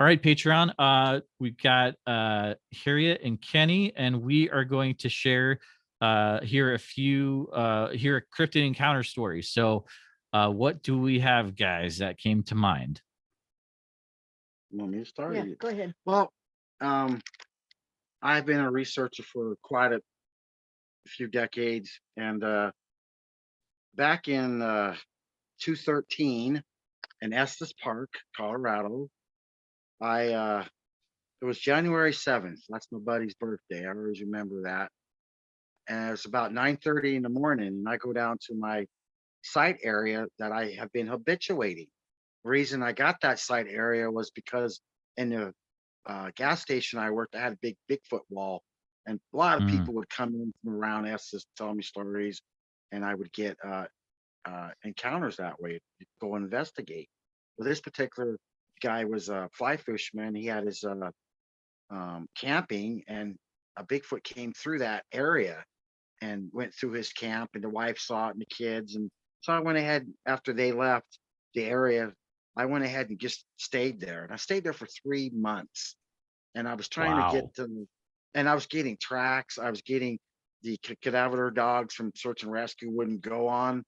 All right, Patreon. We've got Harriett and Kenny, and we are going to share here a cryptid encounter stories. So what do we have, guys, that came to mind? You want me to start? Yeah, go ahead. Well, I've been a researcher for quite a few decades, and back in 2013 in Estes Park, Colorado, I it was January 7th. That's my buddy's birthday. I always remember that. And it's about 9:30 in the morning, and I go down to my site area that I have been habituating. The reason I got that site area was because in the gas station I worked, I had a big Bigfoot wall, and a lot of Mm, people would come in from around Estes, tell me stories, and I would get encounters that way. Go investigate. Well, this particular guy was a fly fisherman. He had his camping, and a Bigfoot came through that area and went through his camp, and the wife saw it and the kids. And so I went ahead after they left the area. I went ahead and just stayed there, and I stayed there for 3 months. And I was trying to get wow. them, and I was getting tracks. I was getting the cadaver dogs from search and rescue wouldn't go on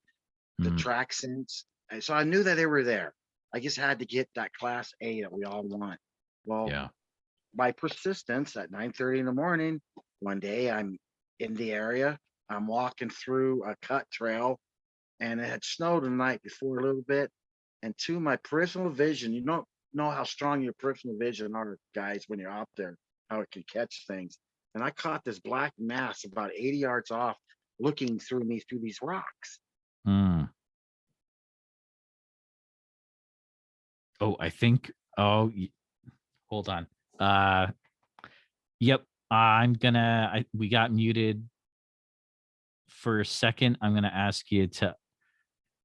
the Mm, track sense. And so I knew that they were there. I just had to get that class A that we all want. Well, yeah. by persistence at 9:30 in the morning, one day I'm in the area. I'm walking through a cut trail, and it had snowed the night before a little bit. And to my peripheral vision, you don't know how strong your peripheral vision are, guys, when you're out there, how it can catch things. And I caught this black mass about 80 yards off looking through me through these rocks. Mm. Oh, I think. Hold on. Yep. We got muted for a second. I'm gonna ask you to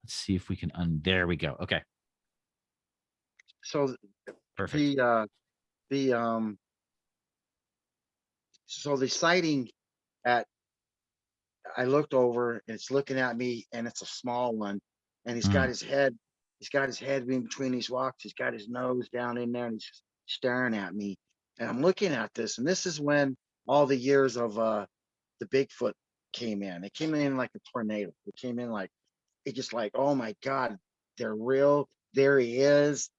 let's see if we can there we go. Okay, So perfect. the the so the sighting at I looked over and it's looking at me, and it's a small one, and Mm, he's got his head in between these rocks, he's got his nose down in there, and he's staring at me. And I'm looking at this, and this is when all the years of the Bigfoot came in. It came in like a tornado. It came in like it just like, oh my God, they're real. There he is.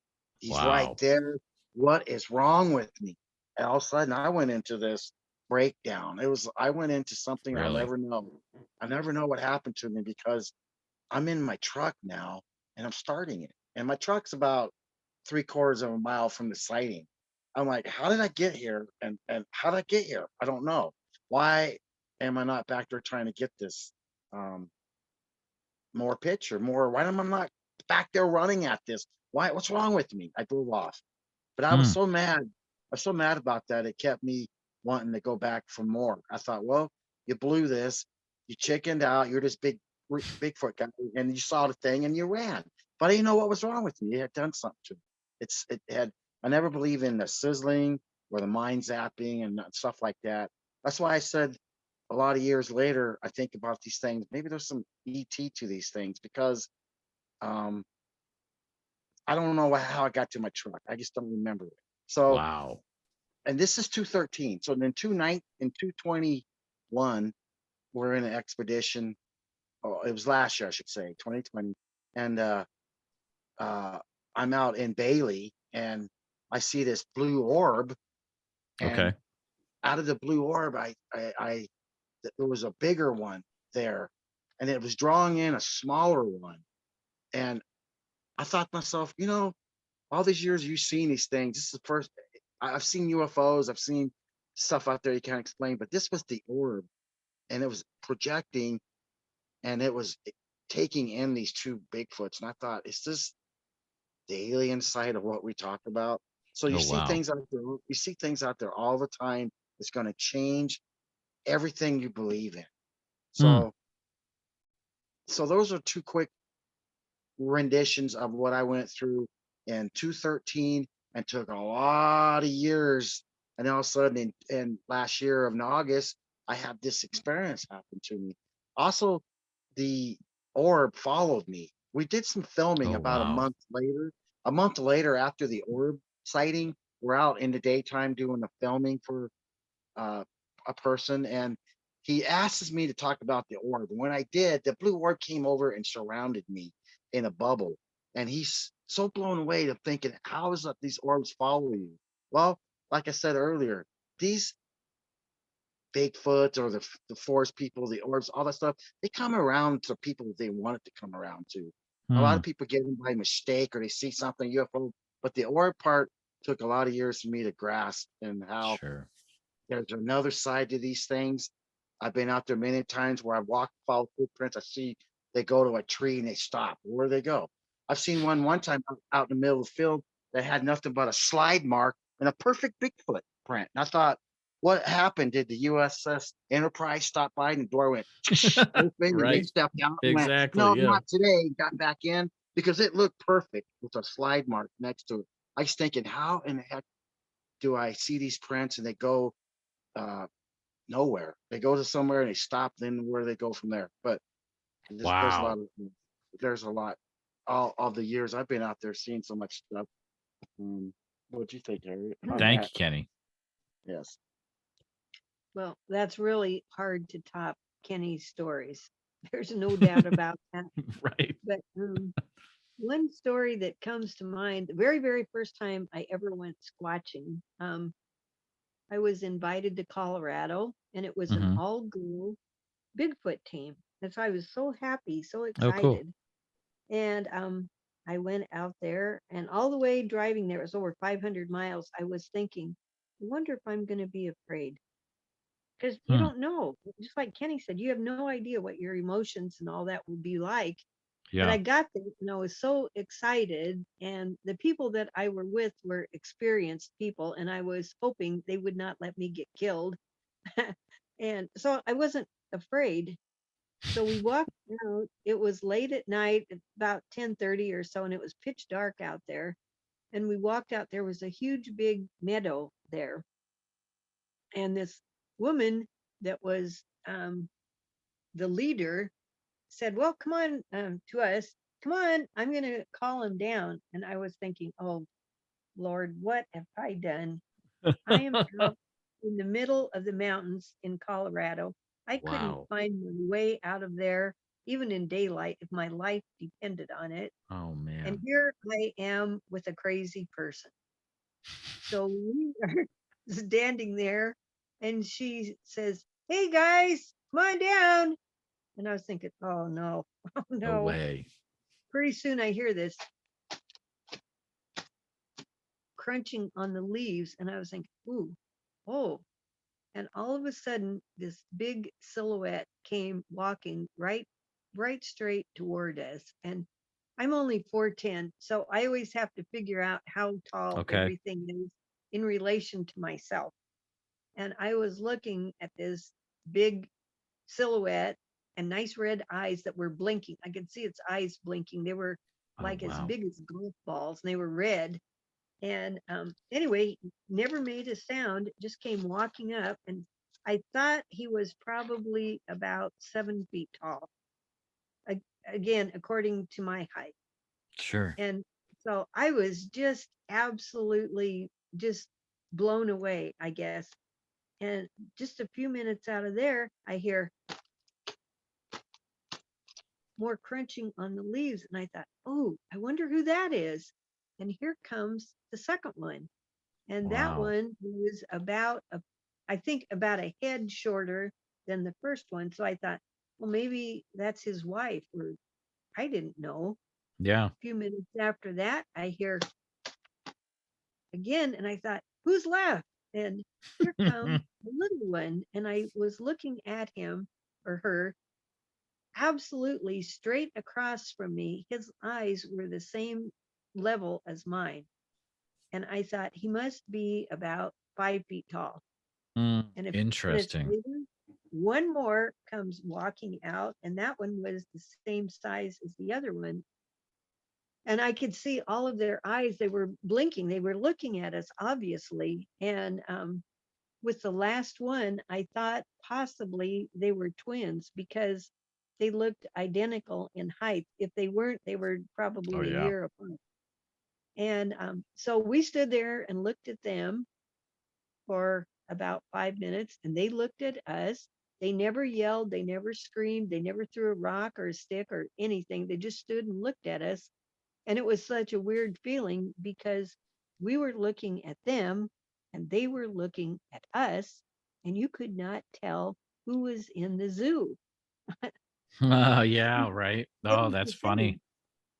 He's right wow. there. What is wrong with me? And all of a sudden I went into this breakdown. I went into something I'll Really? never know. I never know what happened to me because I'm in my truck now and I'm starting it. And my truck's about 3/4 of a mile from the sighting. I'm like, how did I get here? And how did I get here? I don't know. Why am I not back there trying to get this um more picture, more why am I not back there running at this? What's wrong with me? I drove off. But I was Mm, so mad. I was so mad about that. It kept me wanting to go back for more. I thought, well, you blew this, you chickened out, you're this Bigfoot guy, and you saw the thing and you ran. But I didn't know what was wrong with me. It had done something to me. It had I never believe in the sizzling or the mind zapping and stuff like that. That's why I said a lot of years later, I think about these things. Maybe there's some ET to these things because um, I don't know how I got to my truck. I just don't remember it. So, wow. and this is 213. So then in 221, we're in an expedition. Oh, it was last year, I should say, 2020. And uh, I'm out in Bailey, and I see this blue orb, and Okay. out of the blue orb, there was a bigger one there, and it was drawing in a smaller one. And I thought to myself, all these years you've seen these things. This is the first I've seen UFOs, I've seen stuff out there you can't explain, but this was the orb, and it was projecting, and it was taking in these two Bigfoots. And I thought, is this the alien side of what we talk about? So Oh, wow. you see things out there all the time. It's going to change everything you believe in. Mm, So, so those are two quick renditions of what I went through in 213 and took a lot of years. And all of a sudden in last year of August, I had this experience happen to me. Also, the orb followed me. We did some filming oh, about wow. a month later after the orb sighting. we're out in the daytime doing the filming for uh, a person, and he asks me to talk about the orb. And when I did, the blue orb came over and surrounded me in a bubble. And he's so blown away to thinking, how is it these orbs follow you? Well, like I said earlier, these Bigfoot or the forest people, the orbs, all that stuff, they come around to people they want it to come around to. A lot Hmm. of people get them by mistake or they see something UFO, but the orb part took a lot of years for me to grasp and how Sure. there's another side to these things. I've been out there many times where I walk, follow footprints. I see they go to a tree and they stop. Where do they go? I've seen one time out in the middle of the field that had nothing but a slide mark and a perfect Bigfoot print. And I thought, what happened? Did the USS Enterprise stop by and the door went open and they Right. stepped out and went, no, Exactly. Yeah. not today, got back in because it looked perfect with a slide mark next to it. I was thinking, how in the heck do I see these prints and they go uh, nowhere. They go to somewhere and they stop. Then where they go from there? But there's a lot Wow. of there's a lot. All the years I've been out there seeing so much stuff. What'd you think, Harry, on Thank that? you, Kenny. Yes. Well, that's really hard to top Kenny's stories. There's no doubt about that. Right. But one story that comes to mind, the very, very first time I ever went squatching, I was invited to Colorado and it was an Hmm. all girl Bigfoot team. And so I was so happy, so Oh, cool. excited. And I went out there and all the way driving there, it was over 500 miles. I was thinking, I wonder if I'm going to be afraid because you Hmm. don't know. Just like Kenny said, you have no idea what your emotions and all that will be like. But I Yeah. got there and I was so excited, and the people that I were with were experienced people, and I was hoping they would not let me get killed. And so I wasn't afraid. So we walked out. It was late at night, about 10:30 or so, and it was pitch dark out there. And we walked out. There was a huge, big meadow there, and this woman that was the leader said, "Well, come on to us. Come on, I'm going to call him down." And I was thinking, "Oh, Lord, what have I done? I am out in the middle of the mountains in Colorado. I couldn't Wow. find my way out of there, even in daylight, if my life depended on it. Oh And man. here I am with a crazy person." So we are standing there, and she says, "Hey guys, come on down." And I was thinking, "Oh no, oh No no." way. Pretty soon I hear this crunching on the leaves, and I was thinking, "Ooh, oh." And all of a sudden, this big silhouette came walking right straight toward us. And I'm only 4'10", so I always have to figure out how tall Okay. everything is in relation to myself. And I was looking at this big silhouette and nice red eyes that were blinking. I could see its eyes blinking. They were Oh like as wow. big as golf balls, and they were red. And anyway, never made a sound, just came walking up. And I thought he was probably about 7 feet tall, again, according to my height. Sure. And so I was just absolutely just blown away, I guess. And just a few minutes out of there, I hear more crunching on the leaves. And I thought, oh, I wonder who that is. And here comes the second one. And that Wow. one was about I think about a head shorter than the first one. So I thought, well, maybe that's his wife, or I didn't know. Yeah. A few minutes after that, I hear again, and I thought, who's left? And here comes the little one. And I was looking at him or her absolutely straight across from me. His eyes were the same level as mine. And I thought he must be about 5 feet tall. Mm, And a few minutes interesting. later, one more comes walking out, and that one was the same size as the other one. And I could see all of their eyes. They were blinking. They were looking at us, obviously. And with the last one, I thought possibly they were twins because they looked identical in height. If they weren't, they were Oh probably a yeah. year apart. And so we stood there and looked at them for about 5 minutes, and they looked at us. They never yelled, they never screamed, they never threw a rock or a stick or anything. They just stood and looked at us. And it was such a weird feeling because we were looking at them and they were looking at us, and you could not tell who was in the zoo. Yeah, right. It Oh, was that's the funny. same.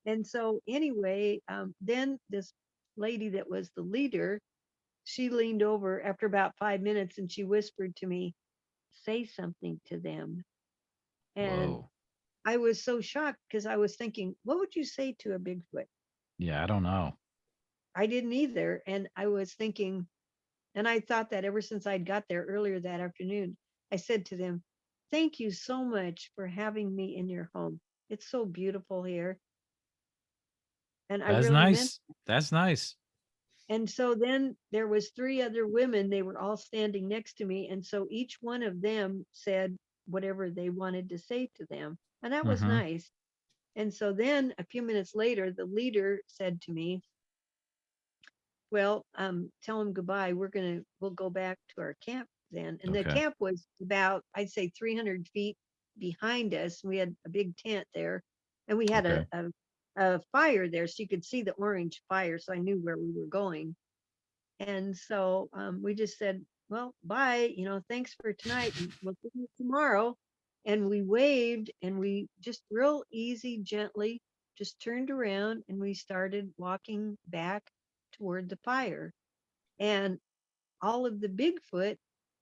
And so, anyway, then this lady that was the leader, she leaned over after about 5 minutes and she whispered to me, "Say something to them." And Whoa. I was so shocked because I was thinking, what would you say to a Bigfoot? Yeah, I don't know. I didn't either. And I was thinking, and I thought that ever since I'd got there earlier that afternoon, I said to them, "Thank you so much for having me in your home. It's so beautiful here." And I That's really meant. nice. That's nice. And so then there was three other women. They were all standing next to me. And so each one of them said whatever they wanted to say to them. And that was Mm-hmm. nice. And so then a few minutes later, the leader said to me, "Well, tell them goodbye. We'll go back to our camp then." And the Okay. camp was about, I'd say, 300 feet behind us. We had a big tent there, and we had Okay. a fire there, so you could see the orange fire. So I knew where we were going. And so we just said, "Well, bye, thanks for tonight. And we'll see you tomorrow." And we waved and we just real easy, gently just turned around and we started walking back toward the fire. And all of the Bigfoot,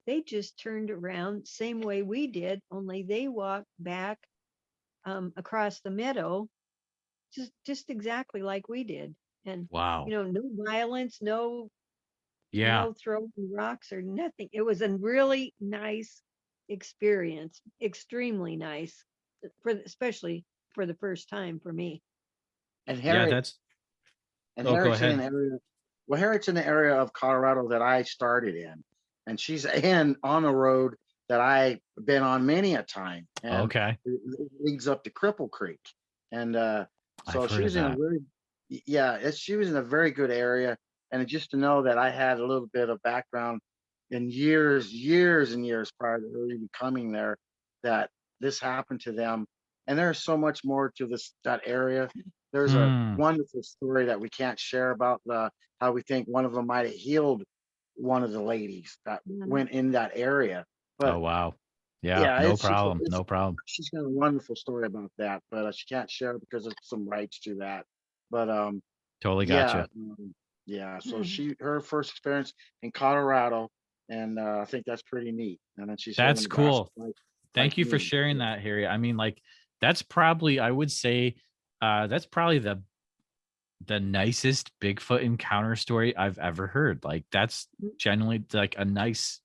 they just turned around same way we did, only they walked back across the meadow, just exactly like we did. And Wow. no violence, no Yeah. throwing rocks or nothing. It was a really nice experience, extremely nice, especially for the first time for me. And Yeah, Harriet that's and oh, go Harriet's in an ahead. area. Well, Harriet's in the area of Colorado that I started in, and she's in on a road that I've been on many a time, and Okay. it leads up to Cripple Creek. And I've so she heard of was in a that. really, yeah, she was in a very good area. And just to know that I had a little bit of background in years and years prior to her even coming there, that this happened to them. And there's so much more to that area. There's a Hmm. wonderful story that we can't share about how we think one of them might have healed one of the ladies that Mhm. went in that area. Oh, But wow. Yeah, yeah, no problem. it's No problem. she's got a wonderful story about that, but she can't share because of some rights to that. But Totally yeah, gotcha. yeah. So Mhm. her first experience in Colorado, and I think that's pretty neat. And then she's here in That's Nebraska, cool. like Thank you for me. sharing that, Harry. I mean, like, that's probably, I would say, that's probably the nicest Bigfoot encounter story I've ever heard. Like, that's genuinely like a nice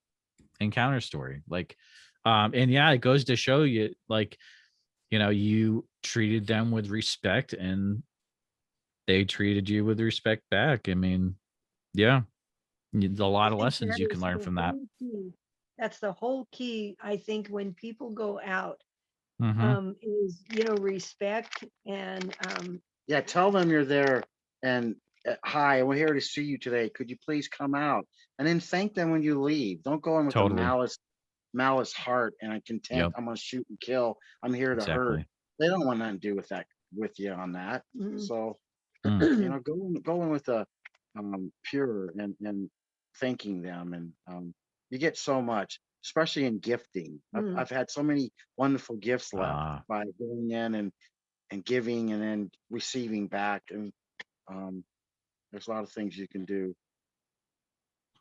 encounter story. Like, and yeah, it goes to show you, like, you treated them with respect and they treated you with respect back. I mean, yeah, a I lot of think lessons that you can is learn the from that. whole key. That's the whole key, I think, when people go out, Hmm. is, respect and Yeah, tell them you're there and hi, we're here to see you today. Could you please come out? And then thank them when you leave. Don't go in with a Totally. malice heart and a content. Yep. I'm gonna shoot and kill. I'm here to hurt. Exactly. They don't want nothing to do with that with you on that. mhm. So Mm. go in with a pure and thanking them, and you get so much, especially in gifting. Mm. I've had so many wonderful gifts left Ah, by going in and giving and then receiving back, and um, there's a lot of things you can do.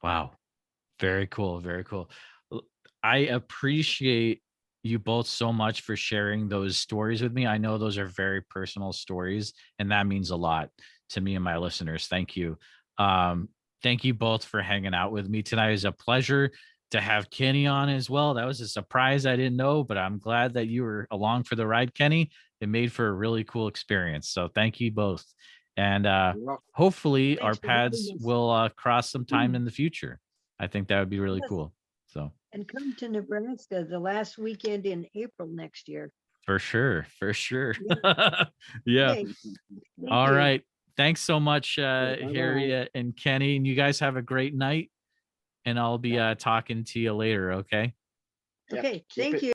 wow. Very cool. Very cool. L- I appreciate you both so much for sharing those stories with me. I know those are very personal stories, and that means a lot to me and my listeners. Thank you. Um, thank you both for hanging out with me tonight. It was a pleasure to have Kenny on as well. That was a surprise I didn't know, but I'm glad that you were along for the ride, Kenny. It made for a really cool experience. So thank you both. And Well, hopefully our Thanks for paths having us. will cross sometime in the future. I think that would be really Yes. cool. So And come to Nebraska the last weekend in April next year. for sure, for sure. Yeah. Yeah. Okay. Thank All you. right. Thanks so much, bye-bye. Harriet and Kenny. And you guys have a great night. And I'll be talking to you later. Okay. Yep, Okay, keep thank it you.